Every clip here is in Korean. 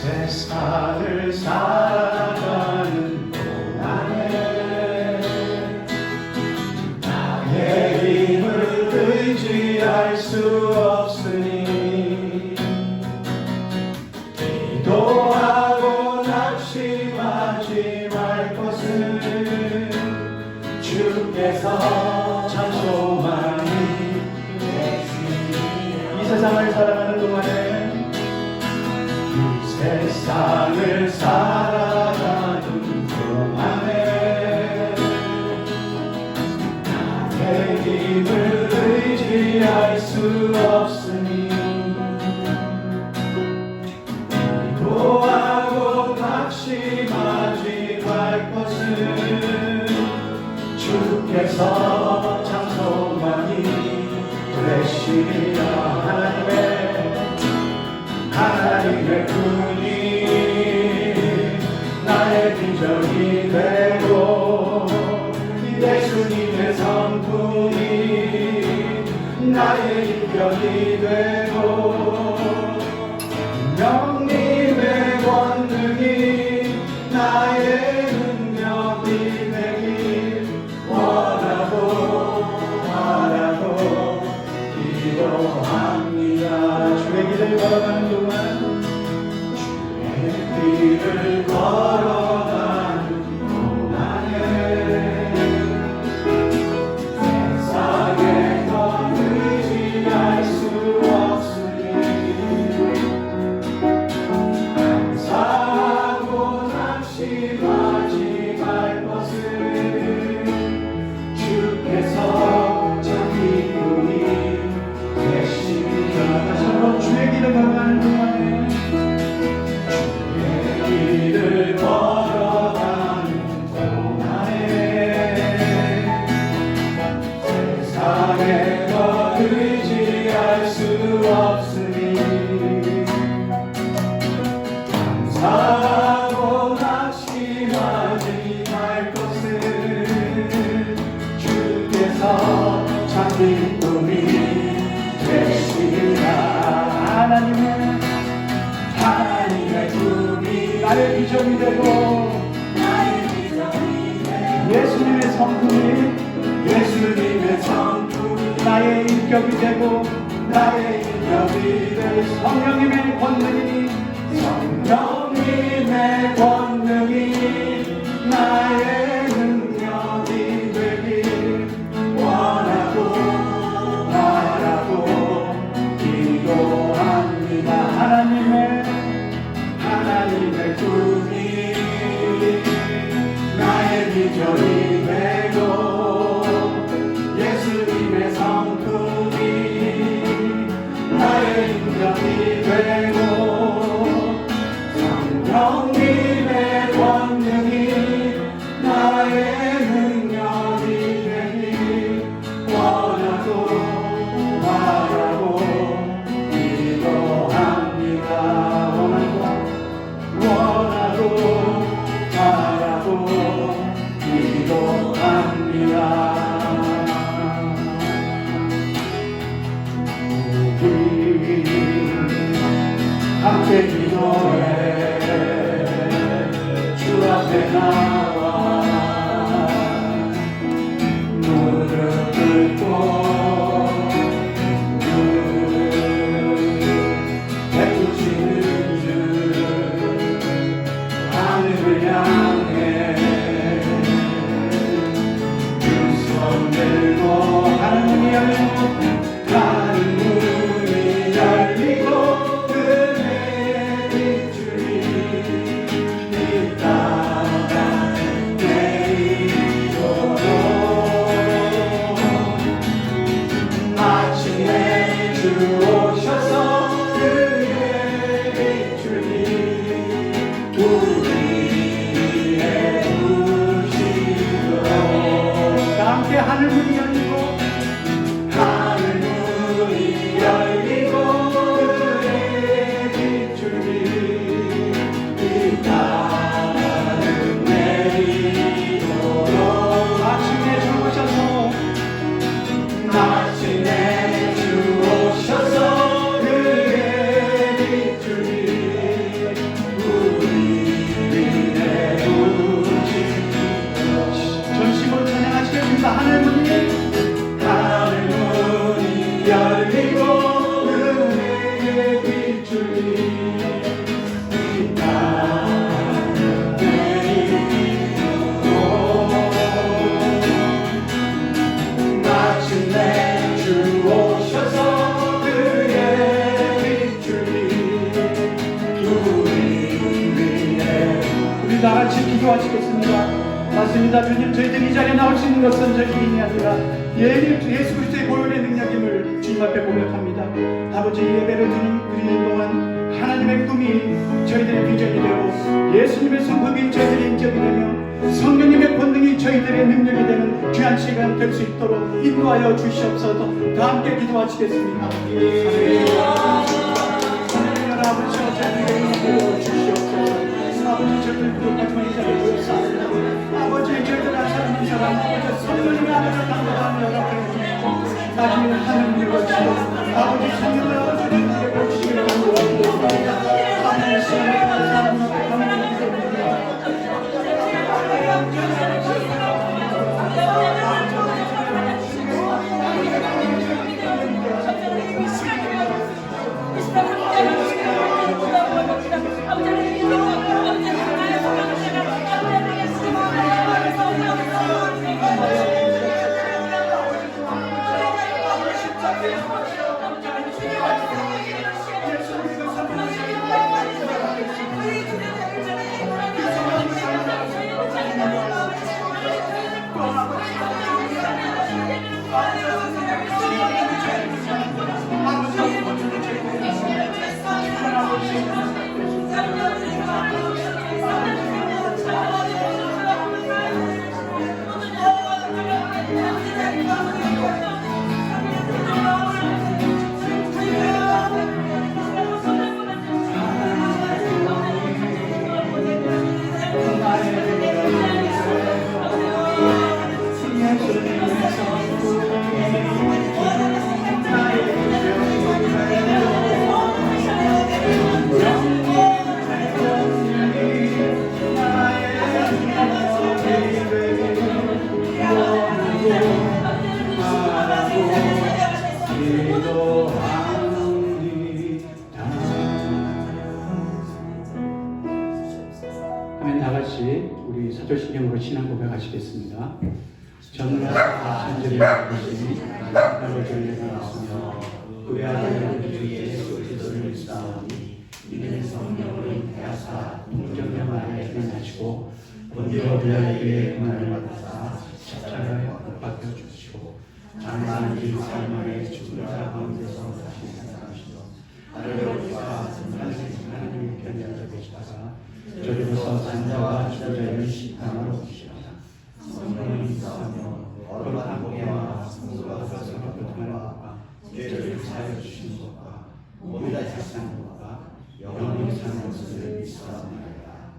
세상을 살아가는 동안에 나의 힘을 의지할 수 없으니 기도하고 낙심하지 말 것을 주께서 참 소망이 이 세상을 살아가는 동안에 세상을 살아가는 동안에 나의 힘을 의지할 수 없으니 기도하고 낙심하지 말 것을 주께서 참 소망이 되시리라. 하나님의 분이 나의 비전이 되고 예수님의 성품이 나의 인격이 되고 성령님의 권능이 나의 능력이 되길 원하고 바라고 기도합니다. 주의 길을 걸어가는 동안 길을 걸어가는 동안에 세상에 더 의지할 수 없으니 감사하고 낙심하지 말 것을 주께서 참 기쁨이 되시리라. 다시 한번 주의 길을 걸어가는 동안에 길을 걸어가는 동안에 세상에 더 의지할 수 없으니 감사하고 낙심하지 말 것을 주께서 참 기쁨이 되시리라. 하나님의 꿈이 나의 비전이 되고 예수님의 성품이 나의 인격이 되고 나의 인격이 되고 성령님의 권능이 나의 능력이 되길 원하고 바라고 기도합니다. 하나님의 꿈이 나의 비전이 되고 예수님의 성품이 나의 인격이 되고 성령님의 권능이 나의 능력이 되길 원하고 바라고 기도합니다. 원하고 바라고 기도합니다. 우리 함께 기도해 주 앞에 나와 무릎 꿇고 하는 문이 열리고 은혜의 빛 마침내 주 오셔서 그의 빗줄이 우리 위해 우리 다같이 기도하시겠습니다. 맞습니다. 주님, 저희들이 이 자리에 나올 수 있는 것은 저희 개인이 아니라 예수 그리스도의 보혈의 능력임을 주님 앞에 고백합니다. 아버지, 예배를 드리는 동안 하나님의 꿈이 저희들의 비전이 되고 예수님의 성품이 저희들의 인격이 되며 성령님의 본능이 저희들의 능력이 되는 귀한 시간 될 수 있도록 인도하여 주시옵소서. 다 함께 기도하시겠습니다. 하나님 아버지, 저희들의 인도하여 주시옵소서. 아버지, 저희들 부족하지만 이 자리에 모였사옵니다. 아버지, 저희들 한 사람 한 사람 아버지 성령님의 아버지 강도하며 연합하여 주시고 나중에 하나님을 거치고 아버지 성령을 아버지 우리에게 거치기를 간구합니다. 아멘. 시간에 감사합니다. 우리 사도신경으로 신앙 고백하시겠습니다. 전능하신 천지를 부르시니 아버지를 내려놨으며 그의 아들 우리 예수 그리스도를 믿사오니 이는 성령으로 인하여사 동정녀 마리아에게 나시고 본디오 빌라에게 고난을 받으사 십자가에 못 박혀 주시고 장사한 지 3일에 죽은 자 가운데서 다시 살아나시고 하늘로부터 하나님의 편에 앉아 계시다가 저리로서 산자와 죽은 심판하러 오시리라. 성령을 인사하며 거룩한 공예와 성도가 서로 교통하는 것과 죄를 사하여 주시는 것과 몸이 다시 사는 것과 영원히 사는 것을 믿사옵나이다.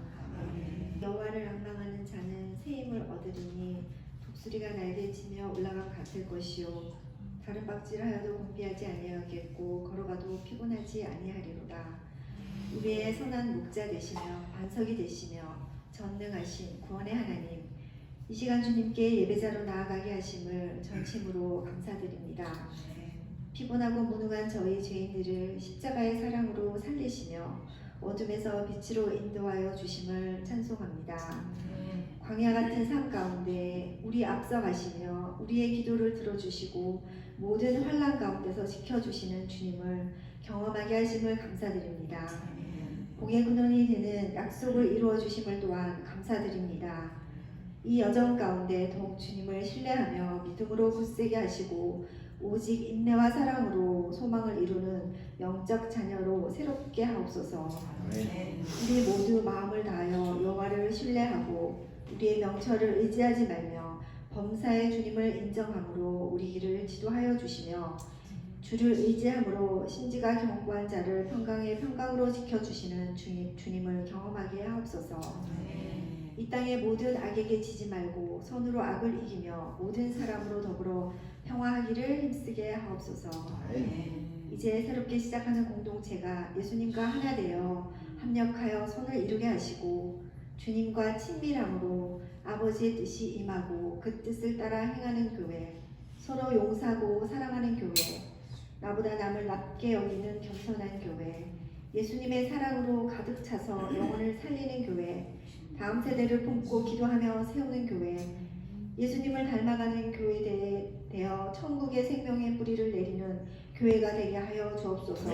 여호와를 앙망하는 자는 새 힘을 얻으리니 독수리가 날개치며 올라감 같을 것이요 다른 박질하여도 공비하지 아니하겠고 걸어가도 피곤하지 아니하리로다. 우리의 선한 목자 되시며 반석이 되시며 전능하신 구원의 하나님, 이 시간 주님께 예배자로 나아가게 하심을 전심으로 감사드립니다. 피곤하고 무능한 저희 죄인들을 십자가의 사랑으로 살리시며 어둠에서 빛으로 인도하여 주심을 찬송합니다. 광야 같은 삶 가운데 우리 앞서가시며 우리의 기도를 들어주시고 모든 환난 가운데서 지켜주시는 주님을 경험하게 하심을 감사드립니다. 공의 근원이 되는 약속을 이루어 주심을 또한 감사드립니다. 이 여정 가운데 더욱 주님을 신뢰하며 믿음으로 굳세게 하시고 오직 인내와 사랑으로 소망을 이루는 영적 자녀로 새롭게 하옵소서. 우리 모두 마음을 다하여 여호와를 신뢰하고 우리의 명철을 의지하지 말며 범사의 주님을 인정함으로 우리 길을 지도하여 주시며 주를 의지함으로 신지가 견고한 자를 평강의 평강으로 지켜주시는 주님을 경험하게 하옵소서. 이 땅의 모든 악에게 지지 말고 손으로 악을 이기며 모든 사람으로 더불어 평화하기를 힘쓰게 하옵소서. 이제 새롭게 시작하는 공동체가 예수님과 하나 되어 합력하여 손을 이루게 하시고 주님과 친밀함으로 아버지의 뜻이 임하고 그 뜻을 따라 행하는 교회, 서로 용서하고 사랑하는 교회, 나보다 남을 낮게 여기는 겸손한 교회, 예수님의 사랑으로 가득 차서 영혼을 살리는 교회, 다음 세대를 품고 기도하며 세우는 교회, 예수님을 닮아가는 교회에 되어 천국의 생명의 뿌리를 내리는 교회가 되게 하여 주옵소서.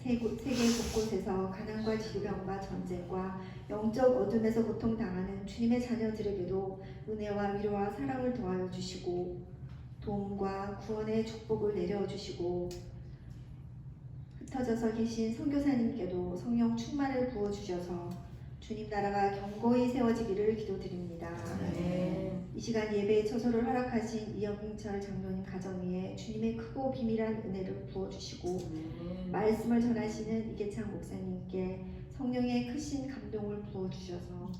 세계 곳곳에서 가난과 질병과 전쟁과 영적 어둠에서 고통당하는 주님의 자녀들에게도 은혜와 위로와 사랑을 더하여 주시고 도움과 구원의 축복을 내려 주시고 흩어져서 계신 선교사님께도 성령 충만을 부어 주셔서 주님 나라가 견고히 세워지기를 기도드립니다. 이 시간 예배의 처소를 허락하신 이영철 장로님 가정 위에 주님의 크고 비밀한 은혜를 부어주시고 말씀을 전하시는 이계창 목사님께 성령의 크신 감동을 부어주셔서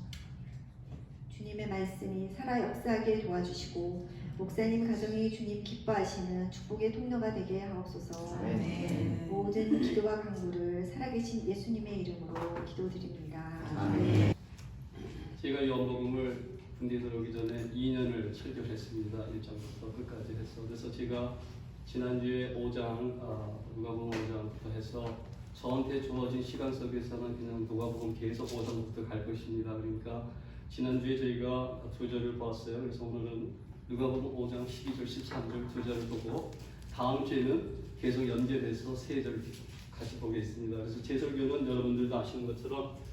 주님의 말씀이 살아 역사하게 도와주시고 목사님 가정이 주님 기뻐하시는 축복의 통로가 되게 하옵소서. 모든 기도와 간구를 살아계신 예수님의 이름으로 기도드립니다. 제가 이 언복음을 군대 들어오기 전에 2년을 설교했습니다. 1장부터 끝까지 해서. 그래서 제가 지난주에 5장, 누가복음 5장부터 해서 저한테 주어진 시간 속에서는 그냥 누가복음 계속 5장부터 갈 것입니다. 그러니까 지난주에 저희가 2절을 봤어요. 그래서 오늘은 누가복음 5장 12절, 13절 2절을 보고 다음 주에는 계속 연결해서 3절 같이 보겠습니다. 그래서 제 설교는 여러분들도 아시는 것처럼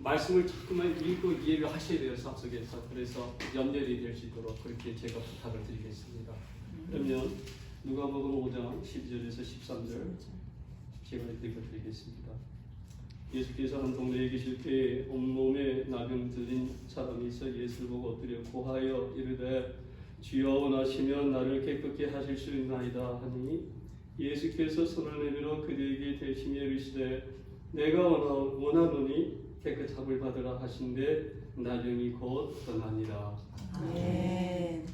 말씀을 자꾸만 읽고 이해를 하셔야 돼요. 속에서. 그래서 연결이 될 수 있도록 그렇게 제가 부탁을 드리겠습니다. 그러면 누가복음 5장 12절에서 13절 제가 읽어드리겠습니다. 예수께서 한 동네에 계실 때에 온몸에 나병 들린 사람이 있어 예수를 보고 엎드려 고하여 이르되 주여 원하시면 나를 깨끗게 하실 수 있나이다 하니 예수께서 손을 내밀어 그들에게 대심히 이르시되 내가 원하노니 깨끗함을 받으라 하신데 나병이 곧 떠나니라. 아멘.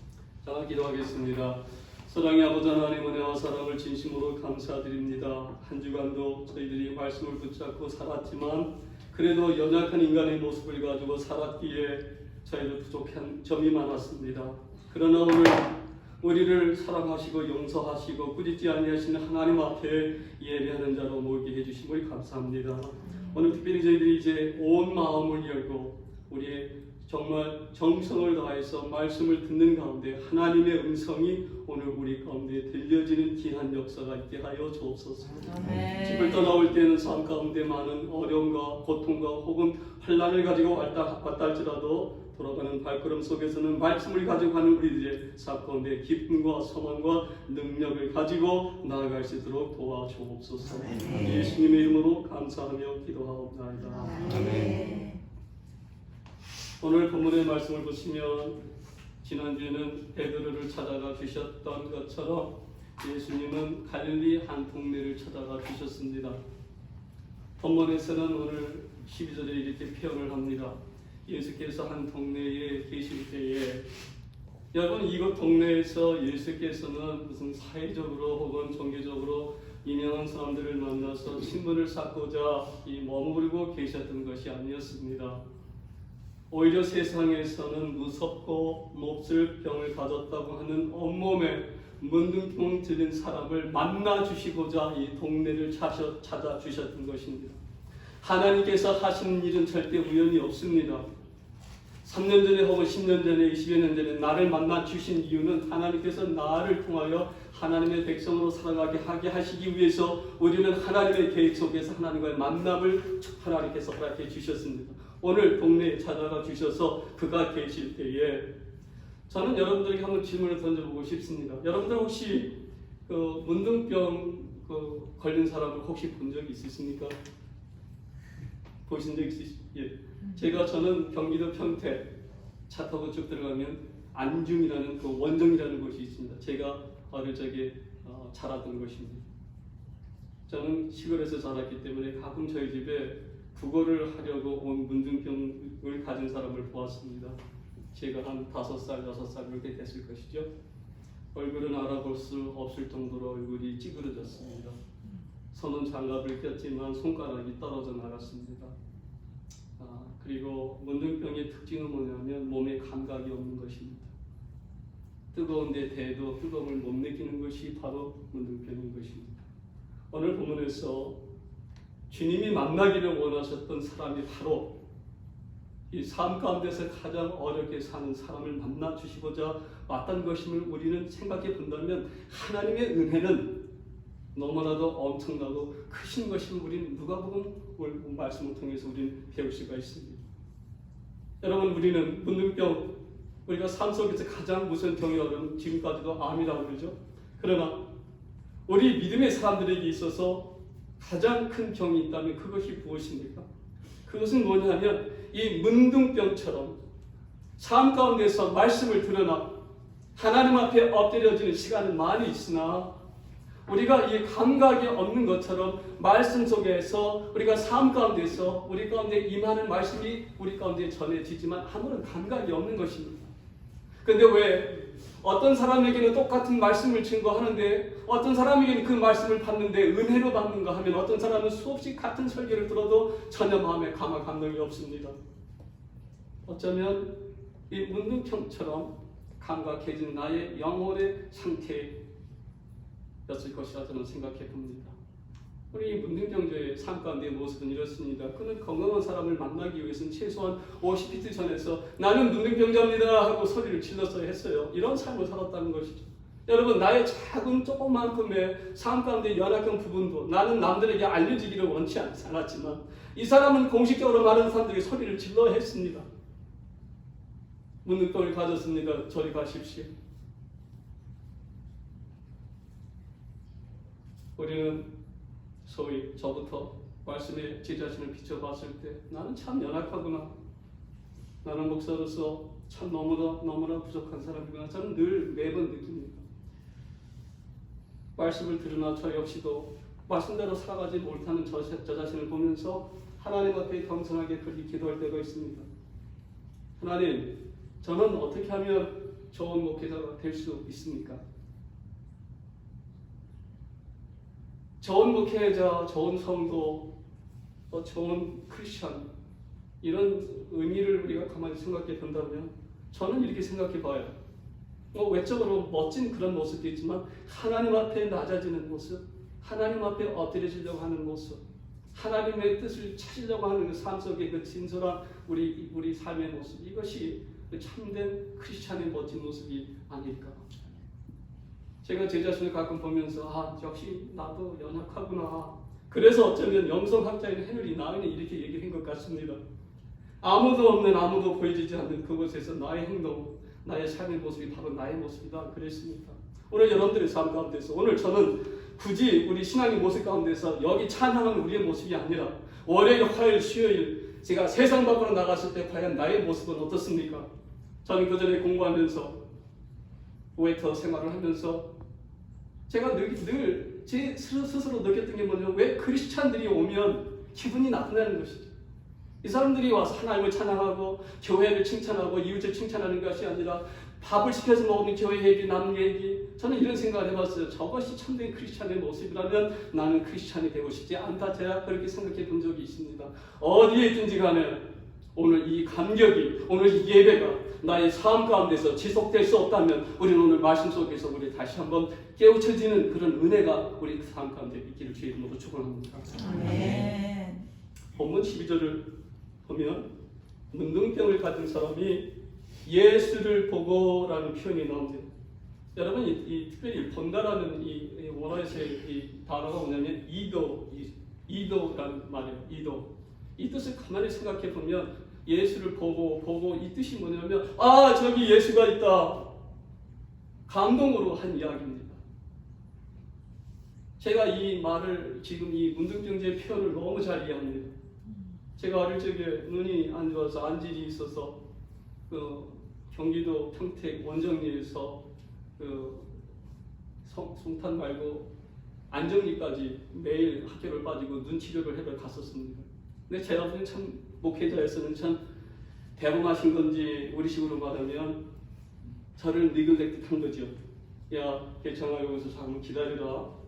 자, 기도하겠습니다. 사랑의 아버지 하나님 은혜와 사랑을 진심으로 감사드립니다. 한 주간도 저희들이 말씀을 붙잡고 살았지만 그래도 연약한 인간의 모습을 가지고 살았기에 저희들 부족한 점이 많았습니다. 그러나 오늘 우리를 사랑하시고 용서하시고 꾸짖지 아니하시는 하나님 앞에 예배하는 자로 모이게 해주심을 감사합니다. 오늘 특별히 저희들이 이제 온 마음을 열고 우리의 정말 정성을 다해서 말씀을 듣는 가운데 하나님의 음성이 오늘 우리 가운데 들려지는 귀한 역사가 있게 하여 주옵소서. 집을 떠나올 때는 삶 가운데 많은 어려움과 고통과 혹은 환난을 가지고 왔다 할지라도 돌아가는 발걸음 속에서는 말씀을 가지고 가는 우리들의 삶 가운데 기쁨과 소망과 능력을 가지고 나아갈 수 있도록 도와주옵소서. 예수님의 이름으로 감사하며 기도하옵나이다. 아멘. 오늘 본문의 말씀을 보시면 지난주에는 베드로를 찾아가 주셨던 것처럼 예수님은 갈릴리 한 동네를 찾아가 주셨습니다. 본문에서는 오늘 12절에 이렇게 표현을 합니다. 예수께서 한 동네에 계실 때에 여러분 이곳 동네에서 예수께서는 무슨 사회적으로 혹은 종교적으로 유명한 사람들을 만나서 친분을 쌓고자 머무르고 계셨던 것이 아니었습니다. 오히려 세상에서는 무섭고 몹쓸 병을 가졌다고 하는 온몸에 문둥병 들린 사람을 만나주시고자 이 동네를 찾아주셨던 것입니다. 하나님께서 하시는 일은 절대 우연이 없습니다. 3년 전에 혹은 10년 전에 20여 년 전에 나를 만나주신 이유는 하나님께서 나를 통하여 하나님의 백성으로 살아가게 하게 하시기 위해서 우리는 하나님의 계획 속에서 하나님과의 만남을 하나님께서 허락해 주셨습니다. 오늘 동네에 찾아가 주셔서 그가 계실 때에 저는 여러분들에게 한번 질문을 던져보고 싶습니다. 여러분들 혹시 문둥병 걸린 사람을 혹시 본 적이 있으십니까? 보신 적 있으시죠? 예. 저는 경기도 평택 차 타고 쭉 들어가면 안중이라는 그 원정이라는 곳이 있습니다. 제가 어릴 적에 자랐던 곳입니다. 저는 시골에서 자랐기 때문에 가끔 저희 집에 국어를 하려고 온 문둥병을 가진 사람을 보았습니다. 제가 한 5살, 6살 이렇게 됐을 것이죠. 얼굴은 알아볼 수 없을 정도로 얼굴이 찌그러졌습니다. 손은 장갑을 꼈지만 손가락이 떨어져 나갔습니다. 그리고 문둥병의 특징은 뭐냐면 몸에 감각이 없는 것입니다. 뜨거운데 대도 뜨거움을 못 느끼는 것이 바로 문둥병인 것입니다. 오늘 본문에서 주님이 만나기를 원하셨던 사람이 바로 이 삶 가운데서 가장 어렵게 사는 사람을 만나 주시고자 왔던 것임을 우리는 생각해 본다면 하나님의 은혜는 너무나도 엄청나고 크신 것임을 우리는 누가복음 말씀을 통해서 우리는 배울 수가 있습니다. 여러분, 우리는 문둥병, 우리가 삶 속에서 가장 무슨 병이 어려운 지금까지도 암이라고 그러죠. 그러나 우리 믿음의 사람들에게 있어서 가장 큰 병이 있다면 그것이 무엇입니까? 그것은 뭐냐면 이 문둥병처럼 삶 가운데서 말씀을 들으나 하나님 앞에 엎드려지는 시간은 많이 있으나 우리가 이 감각이 없는 것처럼 말씀 속에서 우리가 삶 가운데서 우리 가운데 임하는 말씀이 우리 가운데 전해지지만 아무런 감각이 없는 것입니다. 그런데 왜 어떤 사람에게는 똑같은 말씀을 증거하는데 어떤 사람에게는 그 말씀을 받는데 은혜로 받는가 하면 어떤 사람은 수없이 같은 설교를 들어도 전혀 마음에 감동이 없습니다. 어쩌면 이 문둥병처럼 감각해진 나의 영혼의 상태였을 것이라 저는 생각해 봅니다. 우리 문둥병자의 삶 가운데의 모습은 이렇습니다. 그는 건강한 사람을 만나기 위해서는 최소한 50피트 전에서 나는 문둥병자입니다 하고 소리를 질렀어야 했어요. 이런 삶을 살았다는 것이죠. 여러분, 나의 작은 조금만큼의 삶 가운데 연약한 부분도 나는 남들에게 알려지기를 원치 않았지만 이 사람은 공식적으로 많은 사람들이 소리를 질러야 했습니다. 문둥병을 가졌습니다. 저리 가십시오. 우리는 소위 저부터 말씀에 제 자신을 비춰봤을 때 나는 참 연약하구나. 나는 목사로서 참 너무나 부족한 사람이구나. 저는 늘 매번 느낍니다. 말씀을 들으나 저 역시도 말씀대로 살아가지 못하는 저 자신을 보면서 하나님 앞에 겸손하게 그렇게 기도할 때가 있습니다. 하나님, 저는 어떻게 하면 좋은 목회자가 될 수 있습니까? 좋은 목회자, 좋은 성도, 또 좋은 크리스천, 이런 의미를 우리가 가만히 생각해 본다면 저는 이렇게 생각해 봐요. 외적으로 멋진 그런 모습도 있지만 하나님 앞에 낮아지는 모습, 하나님 앞에 엎드려지려고 하는 모습, 하나님의 뜻을 찾으려고 하는 그 삶 속의 그 진솔한 우리 삶의 모습, 이것이 참된 크리스찬의 멋진 모습이 아닐까. 제가 제 자신을 가끔 보면서 역시 나도 연약하구나. 그래서 어쩌면 영성학자인 헤너리 나인이 이렇게 얘기한 것 같습니다. 아무도 없는, 아무도 보여지지 않는 그곳에서 나의 행동, 나의 삶의 모습이 바로 나의 모습이다 그랬습니다. 오늘 여러분들의 삶 가운데서, 오늘 저는 굳이 우리 신앙의 모습 가운데서 여기 찬양하는 우리의 모습이 아니라 월요일, 화요일, 수요일 제가 세상 밖으로 나갔을 때 과연 나의 모습은 어떻습니까? 저는 그 전에 공부하면서 웨이터 생활을 하면서 제가 늘 제 스스로 느꼈던 게 뭐냐면 왜 크리스찬들이 오면 기분이 나쁘다는 것이죠. 이 사람들이 와서 하나님을 찬양하고 교회를 칭찬하고 이웃을 칭찬하는 것이 아니라 밥을 시켜서 먹으면 교회 얘기, 남 얘기. 저는 이런 생각을 해봤어요. 저것이 참된 크리스찬의 모습이라면 나는 크리스찬이 되고 싶지 않다. 제가 그렇게 생각해 본 적이 있습니다. 어디에 있든지 간에 오늘 이 감격이, 오늘 이 예배가 나의 삶 가운데서 지속될 수 없다면 우리는 오늘 말씀 속에서 우리 다시 한번 깨우쳐지는 그런 은혜가 우리 삶 가운데 있기를 주의 이름으로 축원합니다. 아멘. 본문 12절을 보면 문둥병을 가진 사람이 예수를 보고라는 표현이 나옵니다. 여러분, 이 특별히 본다라는 이 원어에서의 이 단어가 뭐냐면 이도라는 말이에요. 이 뜻을 가만히 생각해 보면 예수를 보고 이 뜻이 뭐냐면 저기 예수가 있다. 감동으로 한 이야기입니다. 제가 이 말을 지금 이 문둥병자의 표현을 너무 잘 이해합니다. 제가 어릴 적에 눈이 안 좋아서 안질이 있어서 경기도 평택 원정리에서 송탄 말고 안정리까지 매일 학교를 빠지고 눈 치료를 해서 갔었습니다. 근데 제 아버지는 참 목회자에서는 참 대범하신 건지 우리식으로 말하면 저를 니글렉트한 거죠. 야, 괜찮아, 여기서 잠깐 기다리라.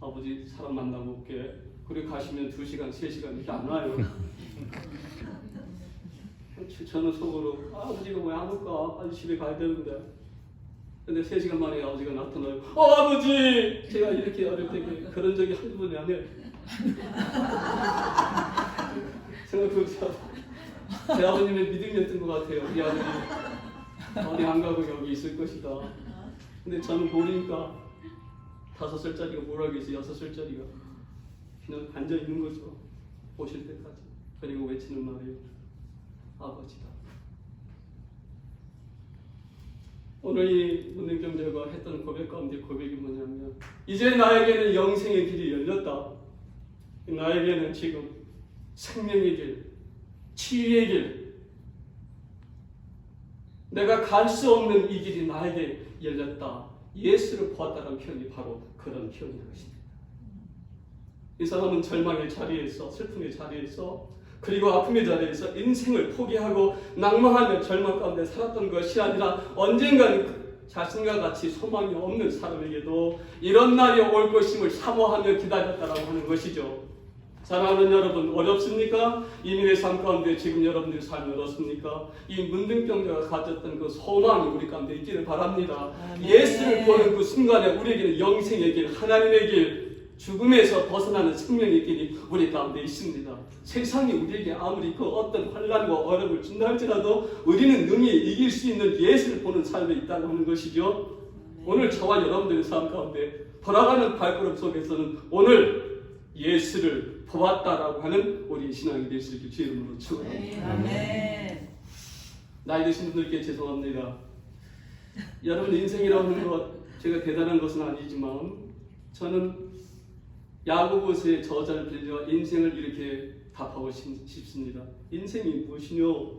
아버지 사람 만나고 올게. 그리고 가시면 2시간, 3시간 이렇게 안 와요. 저는 속으로 아버지가 왜 안 올까? 빨리 집에 가야 되는데. 근데 3시간 만에 아버지가 나타나요. 아버지! 제가 이렇게 어릴 때 그런 적이 한두 번이 아니에요. 것도 제 아버님의 믿음이었던 것 같아요. 우리 아버지 어디 안 가고 여기 있을 것이다. 근데 저는 모르니까 5살짜리가 뭘 알겠어. 6살짜리가 그냥 앉아 있는 거죠. 오실 때까지. 그리고 외치는 말이에요. 아버지다. 오늘 이 문능경제가 했던 고백 가운데 고백이 뭐냐면 이제 나에게는 영생의 길이 열렸다. 나에게는 지금 생명의 길, 치유의 길, 내가 갈 수 없는 이 길이 나에게 열렸다. 예수를 보았다는 표현이 바로 그런 표현인 것입니다. 이 사람은 절망의 자리에서, 슬픔의 자리에서, 그리고 아픔의 자리에서 인생을 포기하고 낭망하며 절망 가운데 살았던 것이 아니라 언젠가는 자신과 같이 소망이 없는 사람에게도 이런 날이 올 것임을 사모하며 기다렸다라고 하는 것이죠. 사랑하는 여러분, 어렵습니까? 이민의 삶 가운데 지금 여러분들의 삶이 어렵습니까? 이 문둥병자가 가졌던 그 소망이 우리 가운데 있기를 바랍니다. 예수를 보는 그 순간에 우리에게는 영생의 길, 하나님의 길, 죽음에서 벗어나는 생명의 길이 우리 가운데 있습니다. 세상이 우리에게 아무리 그 어떤 환난과 어려움을 준다 할지라도 우리는 능히 이길 수 있는 예수를 보는 삶에 있다고 하는 것이죠. 오늘 저와 여러분들의 삶 가운데 돌아가는 발걸음 속에서는 오늘 예수를 보았다라고 하는 우리 신앙이 될 수 있게 주의 이름으로 축원합니다. 아멘. 나이 드신 분들께 죄송합니다. 여러분 인생이라고 하는 것 제가 대단한 것은 아니지만 저는 야고보서의 저자를 빌려 인생을 이렇게 답하고 싶습니다. 인생이 무엇이뇨?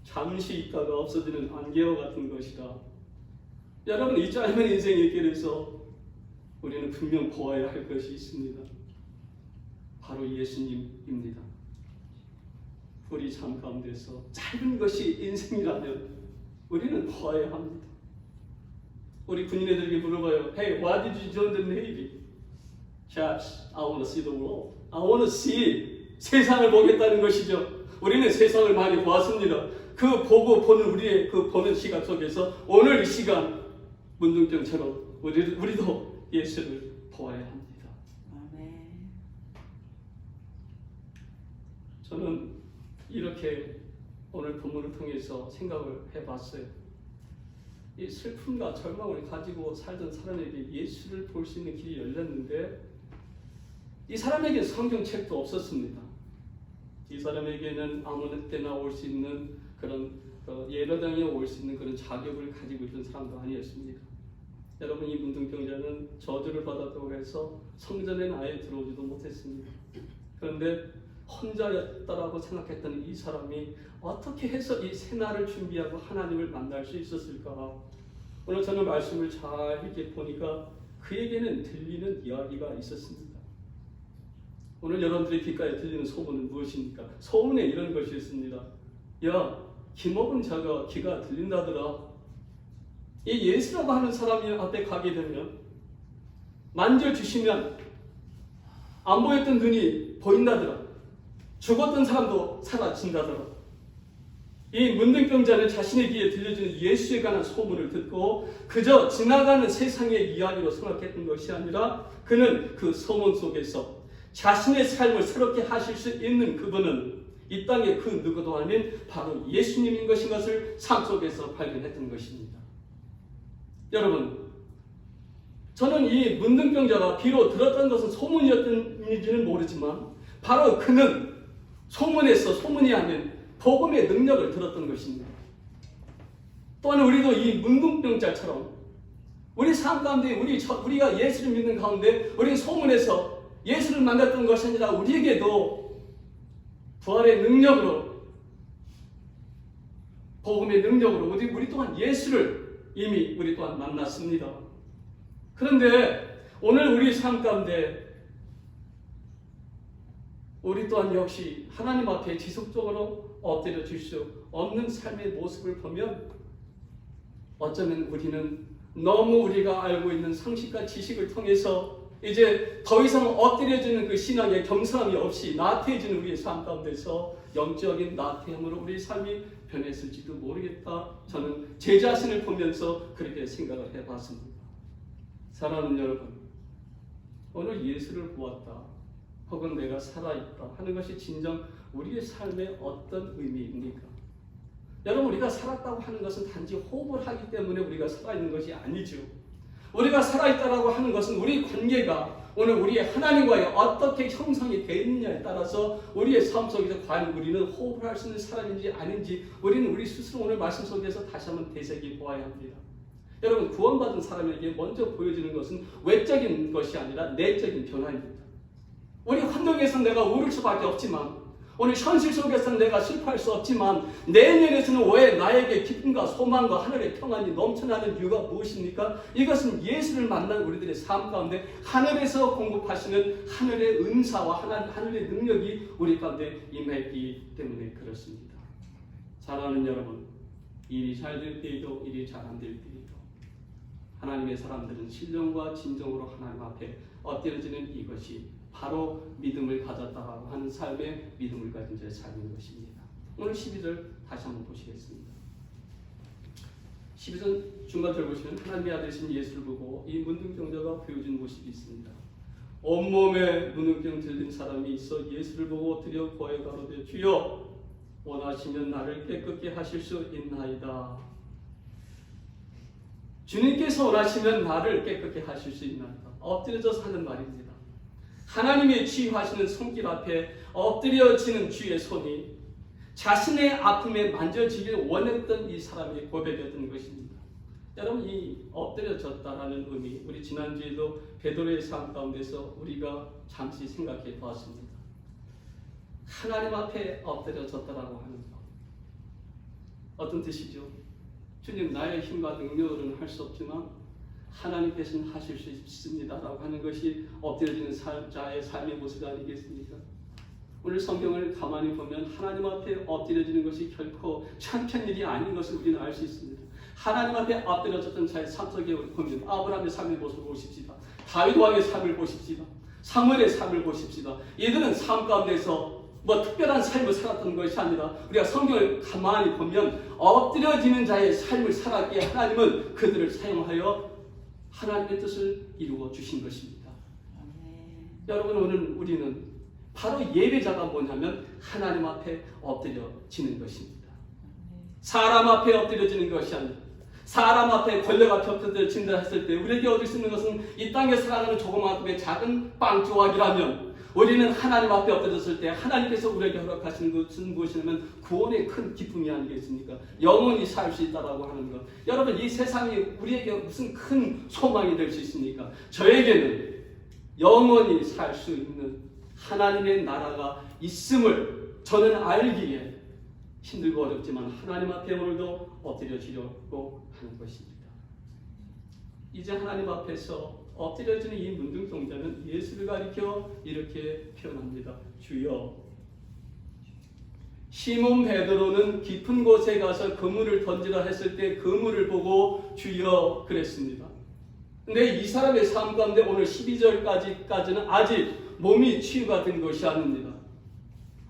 잠시 있다가 없어지는 안개와 같은 것이다. 여러분 이 짧은 인생의 길에서 우리는 분명 보아야 할 것이 있습니다. 바로 예수님입니다. 우리 삶 가운데서 짧은 것이 인생이라면 우리는 보아야 합니다. 우리 군인애들에게 물어봐요. Hey, why did you join the Navy? Chaps, I want to see the world. I want to see. 세상을 보겠다는 것이죠. 우리는 세상을 많이 보았습니다. 그 보고 보는 우리의 그 보는 시각 속에서 오늘 이 시간 문둥병처럼 우리도 예수를 보아야 합니다. 아멘. 저는 이렇게 오늘 본문을 통해서 생각을 해봤어요. 이 슬픔과 절망을 가지고 살던 사람에게 예수를 볼 수 있는 길이 열렸는데 이 사람에게 성경책도 없었습니다. 이 사람에게는 아무 때나 올 수 있는 그런 예배당에 올 수 있는 그런 자격을 가지고 있던 사람도 아니었습니다. 여러분 이 문둥병자는 저주를 받았다고 해서 성전에는 아예 들어오지도 못했습니다. 그런데 혼자였다라고 생각했던 이 사람이 어떻게 해서 이 새날을 준비하고 하나님을 만날 수 있었을까? 오늘 저는 말씀을 잘 이렇게 보니까 그에게는 들리는 이야기가 있었습니다. 오늘 여러분들의 귓가에 들리는 소문은 무엇입니까? 소문에 이런 것이 있습니다. 야, 김옥은 자가 귀가 들린다더라. 이 예수라고 하는 사람이 앞에 가게 되면 만져주시면 안 보였던 눈이 보인다더라. 죽었던 사람도 살아진다더라. 이 문둥병자는 자신의 귀에 들려주는 예수에 관한 소문을 듣고 그저 지나가는 세상의 이야기로 생각했던 것이 아니라 그는 그 소문 속에서 자신의 삶을 새롭게 하실 수 있는 그분은 이 땅의 그 누구도 아닌 바로 예수님인 것을 삶 속에서 발견했던 것입니다. 여러분, 저는 이 문둥병자가 비록 들었던 것은 소문이었는지는 모르지만 바로 그는 소문이 아닌 복음의 능력을 들었던 것입니다. 또한 우리도 이 문둥병자처럼 우리 삶 가운데 우리가 예수를 믿는 가운데 우리는 소문에서 예수를 만났던 것이 아니라 우리에게도 부활의 능력으로 복음의 능력으로 우리 또한 예수를 이미 우리 또한 만났습니다. 그런데 오늘 우리 삶 가운데 우리 또한 역시 하나님 앞에 지속적으로 엎드려 줄 수 없는 삶의 모습을 보면 어쩌면 우리는 너무 우리가 알고 있는 상식과 지식을 통해서 이제 더 이상 엎드려지는 그 신앙의 겸손함이 없이 나태해지는 우리의 삶 가운데서 영적인 나태함으로 우리의 삶이 변했을지도 모르겠다. 저는 제 자신을 보면서 그렇게 생각을 해봤습니다. 사랑하는 여러분, 오늘 예수를 보았다. 혹은 내가 살아있다 하는 것이 진정 우리의 삶의 어떤 의미입니까? 여러분, 우리가 살았다고 하는 것은 단지 호흡을 하기 때문에 우리가 살아있는 것이 아니죠. 우리가 살아있다고 하는 것은 우리 관계가 오늘 우리의 하나님과의 어떻게 형성이 되어 있느냐에 따라서 우리의 삶 속에서 과연 우리는 호흡을 할 수 있는 사람인지 아닌지 우리는 우리 스스로 오늘 말씀 속에서 다시 한번 되새겨 보아야 합니다. 여러분, 구원받은 사람에게 먼저 보여지는 것은 외적인 것이 아니라 내적인 변화입니다. 우리 환경에서 내가 오를 수밖에 없지만, 오늘 현실 속에서는 내가 실패할 수 없지만, 내면에서는 왜 나에게 기쁨과 소망과 하늘의 평안이 넘쳐나는 이유가 무엇입니까? 이것은 예수를 만난 우리들의 삶 가운데 하늘에서 공급하시는 하늘의 은사와 하늘의 능력이 우리 가운데 임했기 때문에 그렇습니다. 사랑하는 여러분, 일이 잘 될 때에도 일이 잘 안 될 때에도 하나님의 사람들은 신령과 진정으로 하나님 앞에 엎드려지는 이것이 바로 믿음을 가졌다고 하는 삶의 믿음을 가진 자의 삶인 것입니다. 오늘 12절 다시 한번 보시겠습니다. 12절 중간절 보시면 하나님의 아들이신 예수를 보고 이 문둥병자가 보여준 모습이 있습니다. 온몸에 문둥병 들린 사람이 있어 예수를 보고 엎드려 고해 가로되 주여 원하시면 나를 깨끗게 하실 수 있나이다. 주님께서 원하시면 나를 깨끗게 하실 수 있나이다. 엎드려져서 하는 말입니다. 하나님의 치유하시는 손길 앞에 엎드려지는 주의 손이 자신의 아픔에 만져지길 원했던 이 사람의 고백이었던 것입니다. 여러분, 이 엎드려졌다라는 의미, 우리 지난주에도 베드로의 삶 가운데서 우리가 잠시 생각해 보았습니다. 하나님 앞에 엎드려졌다라고 하는 것, 어떤 뜻이죠? 주님, 나의 힘과 능력으로는 할 수 없지만 하나님께서는 하실 수 있습니다라고 하는 것이 엎드려지는 자의 삶의 모습 아니겠습니까? 오늘 성경을 가만히 보면 하나님 앞에 엎드려지는 것이 결코 참편 일이 아닌 것을 우리는 알 수 있습니다. 하나님 앞에 엎드려졌던 자의 삶 속에 보면 아브라함의 삶의 모습을 보십시다. 다윗 왕의 삶을 보십시다. 사무엘의 삶을 보십시다. 이들은 삶 가운데서 특별한 삶을 살았던 것이 아니라 우리가 성경을 가만히 보면 엎드려지는 자의 삶을 살았기에 하나님은 그들을 사용하여 하나님의 뜻을 이루어 주신 것입니다. 여러분, 오늘 우리는 바로 예배자가 뭐냐면 하나님 앞에 엎드려지는 것입니다. 사람 앞에 엎드려지는 것이 아니라 사람 앞에 권력 앞에 엎드려진다 했을 때 우리에게 얻을 수 있는 것은 이 땅에 살아가는 조그맣게 작은 빵 조각이라면, 우리는 하나님 앞에 엎드렸을 때 하나님께서 우리에게 허락하시는 것은 무엇이냐면 구원의 큰 기쁨이 아니겠습니까? 영원히 살 수 있다라고 하는 것. 여러분, 이 세상이 우리에게 무슨 큰 소망이 될 수 있습니까? 저에게는 영원히 살 수 있는 하나님의 나라가 있음을 저는 알기에 힘들고 어렵지만 하나님 앞에 오늘도 엎드려지려고 하는 것입니다. 이제 하나님 앞에서 엎드려지는 이 문둥병자는 예수를 가리켜 이렇게 표현합니다. 주여. 시몬 베드로는 깊은 곳에 가서 그물을 던지라 했을 때 그물을 보고 주여 그랬습니다. 근데 이 사람의 삶 가운데 오늘 12절까지는 아직 몸이 치유가 된 것이 아닙니다.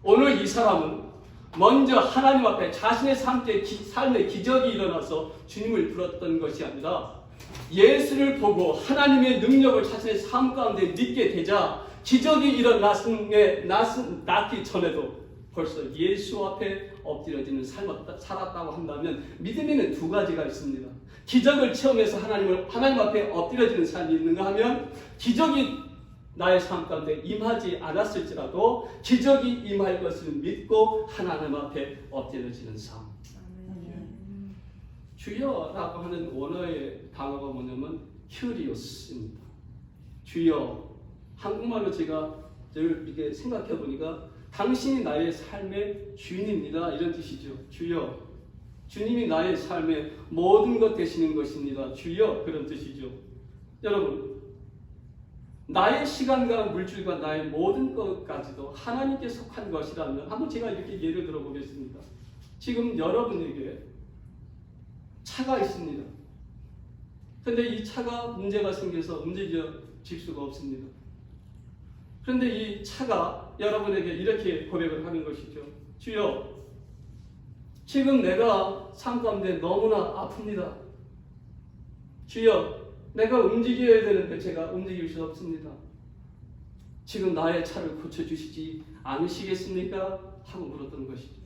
오늘 이 사람은 먼저 하나님 앞에 자신의 삶의 기적이 일어나서 주님을 불렀던 것이 아니라 예수를 보고 하나님의 능력을 자신의 삶 가운데 믿게 되자 기적이 일어났기 전에도 벌써 예수 앞에 엎드려지는 삶을 살았다고 한다면 믿음에는 두 가지가 있습니다. 기적을 체험해서 하나님 앞에 엎드려지는 삶이 있는가 하면 기적이 나의 삶 가운데 임하지 않았을지라도 기적이 임할 것을 믿고 하나님 앞에 엎드려지는 삶. 주여라고 하는 원어의 단어가 뭐냐면 큐리오스입니다. 주여. 한국말로 제가 늘 이렇게 생각해 보니까 당신이 나의 삶의 주인입니다. 이런 뜻이죠. 주여. 주님이 나의 삶의 모든 것 되시는 것입니다. 주여. 그런 뜻이죠. 여러분, 나의 시간과 물질과 나의 모든 것까지도 하나님께 속한 것이라면 한번 제가 이렇게 예를 들어 보겠습니다. 지금 여러분에게 차가 있습니다. 그런데 이 차가 문제가 생겨서 움직여질 수가 없습니다. 그런데 이 차가 여러분에게 이렇게 고백을 하는 것이죠. 주여, 지금 내가 삶 가운데 너무나 아픕니다. 주여, 내가 움직여야 되는데 제가 움직일 수 없습니다. 지금 나의 차를 고쳐주시지 않으시겠습니까? 하고 물었던 것이죠.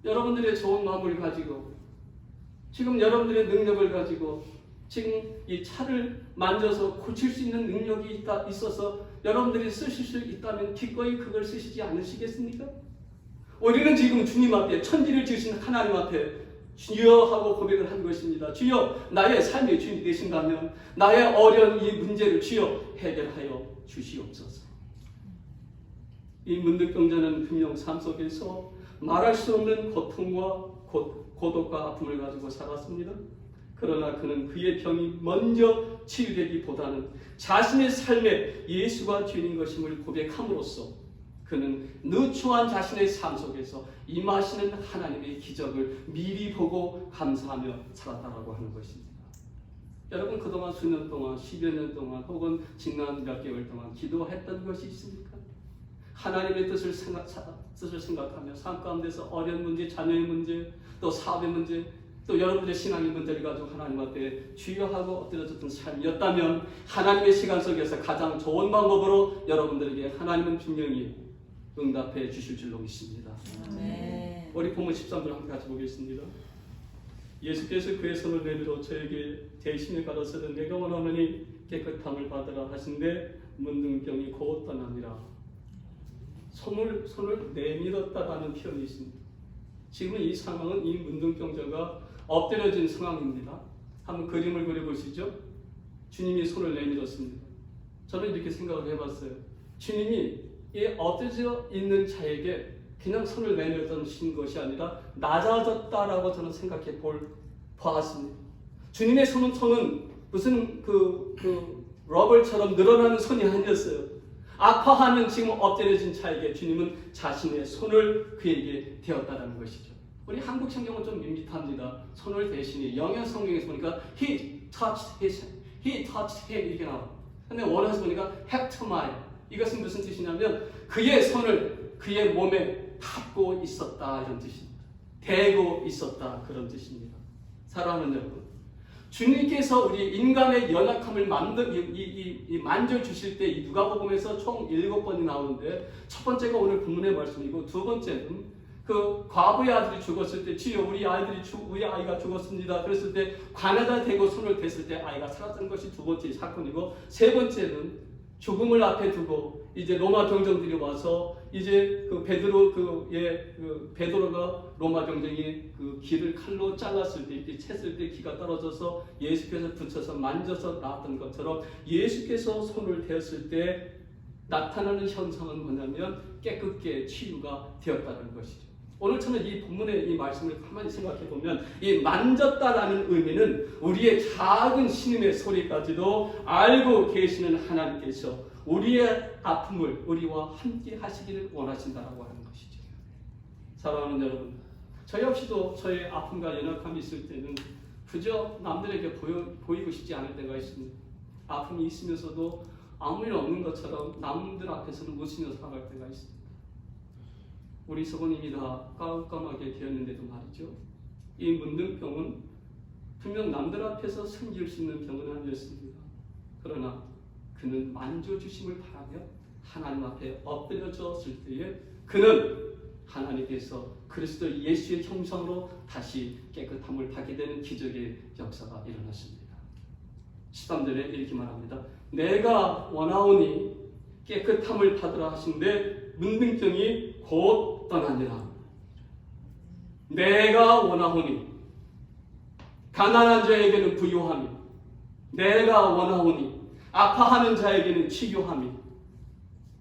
여러분들의 좋은 마음을 가지고 지금 여러분들의 능력을 가지고 지금 이 차를 만져서 고칠 수 있는 능력이 있어서 여러분들이 쓰실 수 있다면 기꺼이 그걸 쓰시지 않으시겠습니까? 우리는 지금 주님 앞에 천지를 지으신 하나님 앞에 주여 하고 고백을 한 것입니다. 주여 나의 삶의 주인이 되신다면 나의 어려운 이 문제를 주여 해결하여 주시옵소서. 이 문득병자는 분명 삶 속에서 말할 수 없는 고통과 고독과 아픔을 가지고 살았습니다. 그러나 그는 그의 병이 먼저 치유되기보다는 자신의 삶에 예수가 주인인 것임을 고백함으로써 그는 누추한 자신의 삶 속에서 임하시는 하나님의 기적을 미리 보고 감사하며 살았다라고 하는 것입니다. 여러분 그동안 수년 동안 10여 년 동안 혹은 지난 몇 개월 동안 기도했던 것이 있습니까? 하나님의 뜻을 생각하며 삶 가운데서 어려운 문제, 자녀의 문제, 또 사업의 문제, 또 여러분의 신앙의 문제를 가지고 하나님 앞에 주여하고 엎드려졌던 삶이었다면 하나님의 시간 속에서 가장 좋은 방법으로 여러분들에게 하나님은 분명히 응답해 주실 줄로 믿습니다. 아멘. 우리 본문 13절 함께 같이 보겠습니다. 예수께서 그의 손을 내밀어 저에게 대신에 가로서는 내가 원하노니 깨끗함을 받으라 하신데 문둥병이 곧 떠나니라. 손을 내밀었다라는 표현이 있습니다. 지금 이 상황은 이 문둥병자가 엎드려진 상황입니다. 한번 그림을 그려보시죠. 주님이 손을 내밀었습니다. 저는 이렇게 생각을 해봤어요. 주님이 이 엎드려 있는 자에게 그냥 손을 내밀어주신 것이 아니라 낮아졌다라고 저는 생각해 보았습니다. 주님의 손은 무슨 러벌처럼 늘어나는 손이 아니었어요. 아파하는 지금 엎드려진 자에게 주님은 자신의 손을 그에게 대었다는 것이죠. 우리 한국 성경은 좀 밋밋합니다. 손을 대신에 영어 성경에서 보니까 he touched him 이렇게 나와요. 근데 원어에서 보니까 heptomai 이것은 무슨 뜻이냐면 그의 손을 그의 몸에 닿고 있었다 이런 뜻입니다. 대고 있었다 그런 뜻입니다. 사랑하는 여러분, 주님께서 우리 인간의 연약함을 만져주실 때 이 누가복음에서 총 7번이 나오는데 첫 번째가 오늘 본문의 말씀이고 두 번째는 그 과부의 아들이 죽었을 때 주여 우리 아이가 죽었습니다. 그랬을 때 관에다 대고 손을 댔을 때 아이가 살았던 것이 두 번째 사건이고 세 번째는 죽음을 앞에 두고 이제 로마 병정들이 와서 이제 베드로가 로마 병정이 그 귀를 칼로 잘랐을 때 이렇게 챘을 때 귀가 떨어져서 예수께서 붙여서 만져서 나았던 것처럼 예수께서 손을 대었을 때 나타나는 현상은 뭐냐면 깨끗게 치유가 되었다는 것이죠. 오늘 저는 이 본문의 이 말씀을 가만히 생각해 보면 이 만졌다라는 의미는 우리의 작은 신음의 소리까지도 알고 계시는 하나님께서 우리의 아픔을 우리와 함께 하시기를 원하신다라고 하는 것이죠. 사랑하는 여러분, 저 역시도 저의 아픔과 연약함이 있을 때는 그저 남들에게 보이고 싶지 않을 때가 있습니다. 아픔이 있으면서도 아무 일 없는 것처럼 남들 앞에서는 웃으며 살아갈 때가 있습니다. 우리 서고님이 다 깜깜하게 되었는데도 말이죠. 이 문둥병은 분명 남들 앞에서 숨길 수 있는 병은 아니었습니다. 그러나 그는 만져주심을 바라며 하나님 앞에 엎드려졌을 때에 그는 하나님께서 그리스도 예수의 형상으로 다시 깨끗함을 받게 되는 기적의 역사가 일어났습니다. 13절에 이렇게 말합니다. 내가 원하오니 깨끗함을 받으라 하신데 문둥병이 곧 떠나니라. 내가 원하오니 가난한 자에게는 부유함이, 내가 원하오니 아파하는 자에게는 치유함이,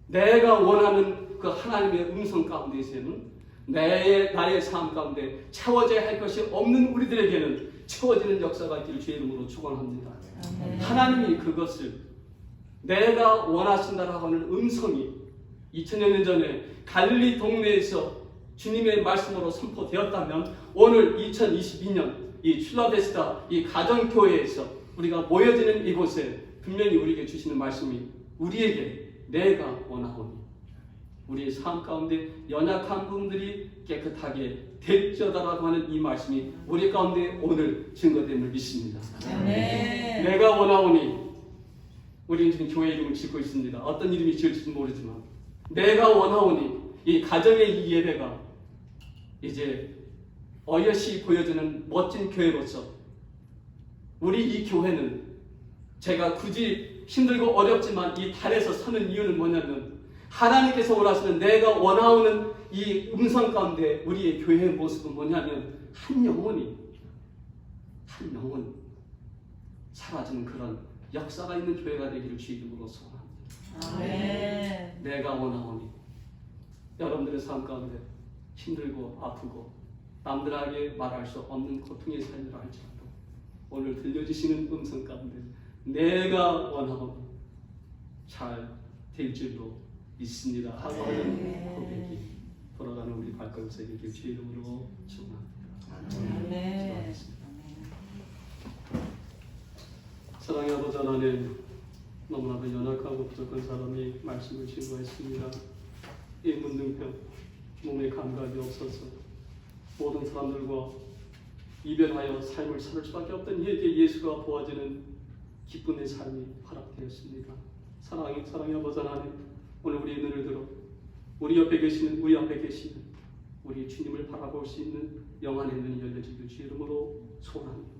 내가 원하는 그 하나님의 음성 가운데서는 나의 삶 가운데 채워져야 할 것이 없는 우리들에게는 채워지는 역사가 있기를 주의 이름으로 축원합니다. 하나님이 그것을 내가 원하신다라고 하는 음성이 2000여 년 전에 갈릴리 동네에서 주님의 말씀으로 선포되었다면 오늘 2022년 이 슐라베스타 이 가정교회에서 우리가 모여지는 이곳에 분명히 우리에게 주시는 말씀이 우리에게 내가 원하오니 우리의 삶 가운데 연약한 부분들이 깨끗하게 될지어다라고 하는 이 말씀이 우리 가운데 오늘 증거됨을 믿습니다. 아멘. 내가 원하오니 우리는 지금 교회 이름을 짓고 있습니다. 어떤 이름이 지을지는 모르지만 내가 원하오니 이 가정의 이 예배가 이제 어여시 보여주는 멋진 교회로서 우리 이 교회는 제가 굳이 힘들고 어렵지만 이 달에서 서는 이유는 뭐냐면 하나님께서 원하시는 내가 원하오는 이 음성 가운데 우리의 교회의 모습은 뭐냐면 한 영혼 사라지는 그런 역사가 있는 교회가 되기를 주 이름으로 소원합니다. 아멘. 내가 원하오니 여러분들의 삶 가운데 힘들고 아프고 남들에게 말할 수 없는 고통의 삶을 알지라도 오늘 들려주시는 음성 가운데 내가 원하오니 잘 될 줄로 믿습니다 하고 하는 고백이 돌아가는 우리 발걸음새에게 주 이름으로 축원합니다. 아멘. 사랑의 아버지 하나님, 너무나도 연약하고 부족한 사람이 말씀을 증거했습니다. 이 문둥병, 몸에 감각이 없어서 모든 사람들과 이별하여 삶을 살 수밖에 없던 이에게 예수가 보아지는 기쁨의 삶이 허락되었습니다. 사랑의 아버지 하나님, 오늘 우리의 눈을 들어 우리 앞에 계시는 우리 주님을 바라볼 수 있는 영안의 눈이 열려지길 주 이름으로 소원합니다.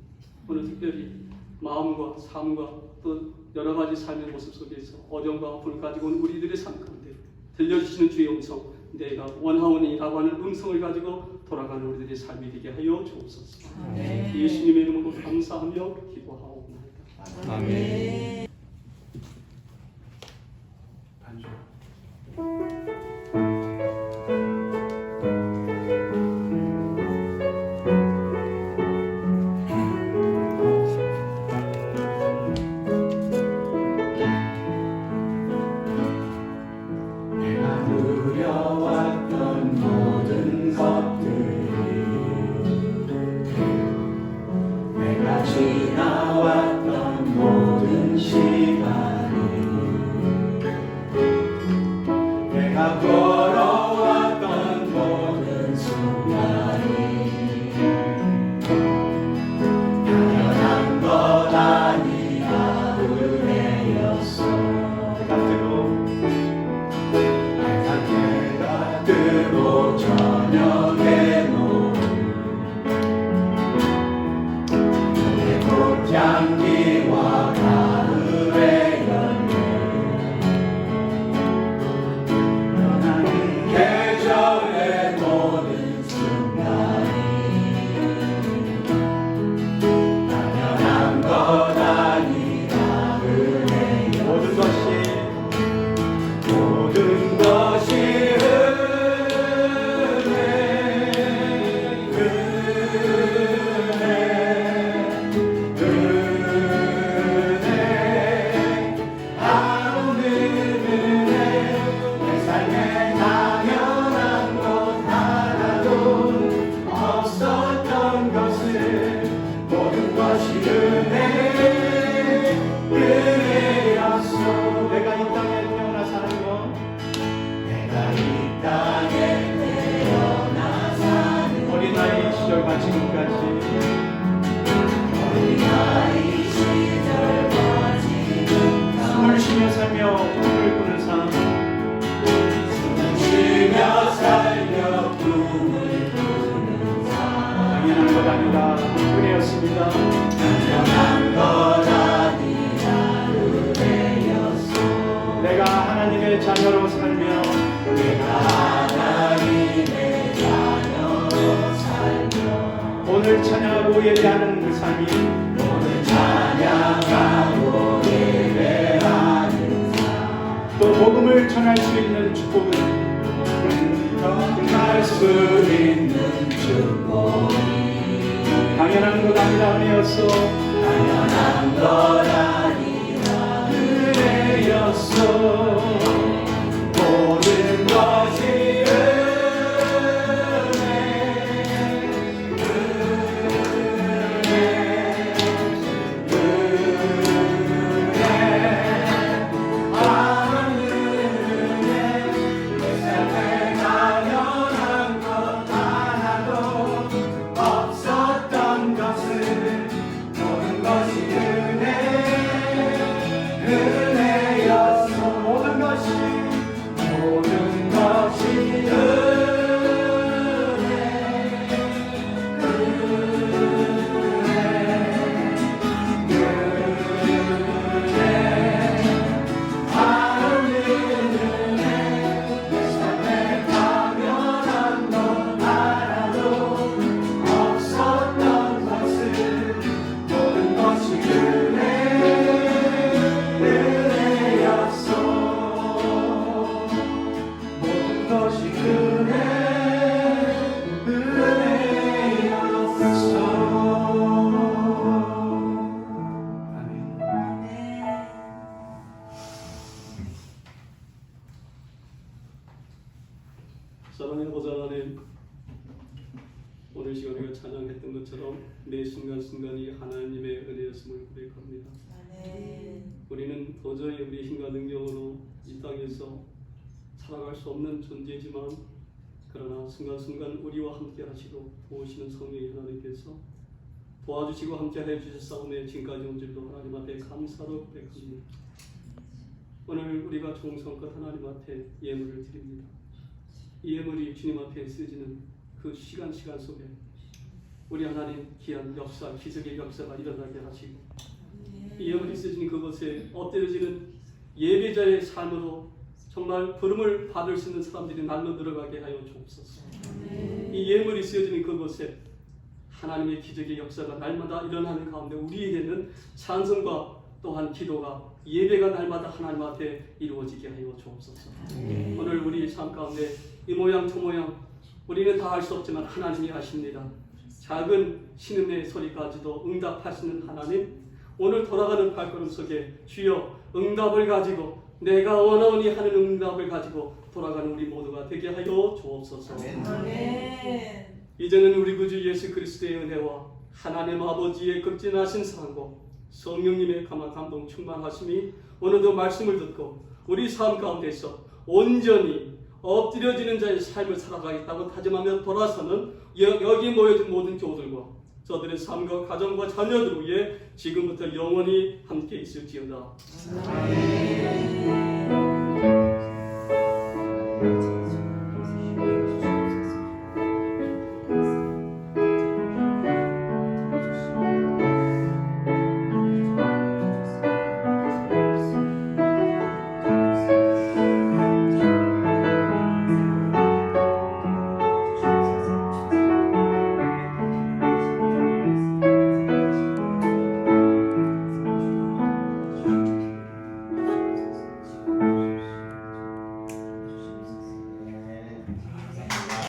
오늘 특별히 마음과 삶과 또 여러 가지 삶의 모습 속에서 어려움과 아픔을 가지고 온 우리들의 삶 가운데 들려주시는 주의 음성, 내가 원하오니라고 하는 음성을 가지고 돌아가는 우리들의 삶이 되게 하여 주옵소서. 예수님의 이름으로 감사하며 기도하옵나이다. 아멘. 반주. 내가 누려왔던 모든 것들이 내가 지나왔던 모든 시간이 내가 걸어왔던 모든 순간이 당연한 것 아니라 은혜였어. 해가 뜨고 저녁에 노을 내 꽃향기와 가을의 열매 변하는 계절의 모든 순간이 당연한 것 아니라 은혜여. 모든 것이 숨을 쉬며 살며 꿈을 꾸는 삶, 숨을 쉬며 살며 꿈을 꾸는 삶, 당연한 것 아니라 은혜였습니다. 당연한 것 아니라 은혜였소. 내가 하나님의 자녀로 살며 내가 하나님의 자녀로 살며 오늘 찬양하고 예배하는 그 삶이 오늘 찬양하고 예배하는 삶 또 복음을 전할 수 있는 축복은 전할 수 있는 축복이 당연한 것 아니라 은혜였어. 당연한 것 아니라 은혜였어. 모든 것이 은혜 아버지 하나님, 오늘 시간 우리가 찬양했던 것처럼 매 순간순간이 하나님의 은혜였음을 고백합니다. 우리는 도저히 우리 힘과 능력으로 이 땅에서 살아갈 수 없는 존재지만, 그러나 순간순간 우리와 함께 하시고 도우시는 성령의 하나님께서 도와주시고 함께 해주셨사오매 지금까지 온 줄로 하나님 앞에 감사로 고백합니다. 오늘 우리가 종성껏 하나님 앞에 예물을 드립니다. 이 예물이 주님 앞에 쓰여지는 그 시간 속에 우리 하나님 귀한 역사, 기적의 역사가 일어나게 하시고, 이 예물이 쓰여진 그곳에 엎드려지는 예배자의 삶으로 정말 부름을 받을 수 있는 사람들이 날로 늘어가게 하여 주옵소서. 이 예물이 쓰여지는 그곳에 하나님의 기적의 역사가 날마다 일어나는 가운데 우리에게는 찬송과 또한 기도가, 예배가 날마다 하나님 앞에 이루어지게 하여 주옵소서. 오늘 우리 삶 가운데 이 모양 저 모양 우리는 다 할 수 없지만 하나님이 하십니다. 작은 신음의 소리까지도 응답하시는 하나님, 오늘 돌아가는 발걸음 속에 주여 응답을 가지고, 내가 원하오니 하는 응답을 가지고 돌아가는 우리 모두가 되게 하여 주옵소서. 아멘. 이제는 우리 구주 예수 그리스도의 은혜와 하나님 아버지의 극진하신 사랑과 성령님의 감화 감동 충만하심이 오늘도 말씀을 듣고 우리 삶 가운데서 온전히 엎드려지는 자의 삶을 살아가겠다고 다짐하며 돌아서는 여기 모여진 모든 교우들과 저들의 삶과 가정과 자녀들 위해 지금부터 영원히 함께 있을지어다. 아멘.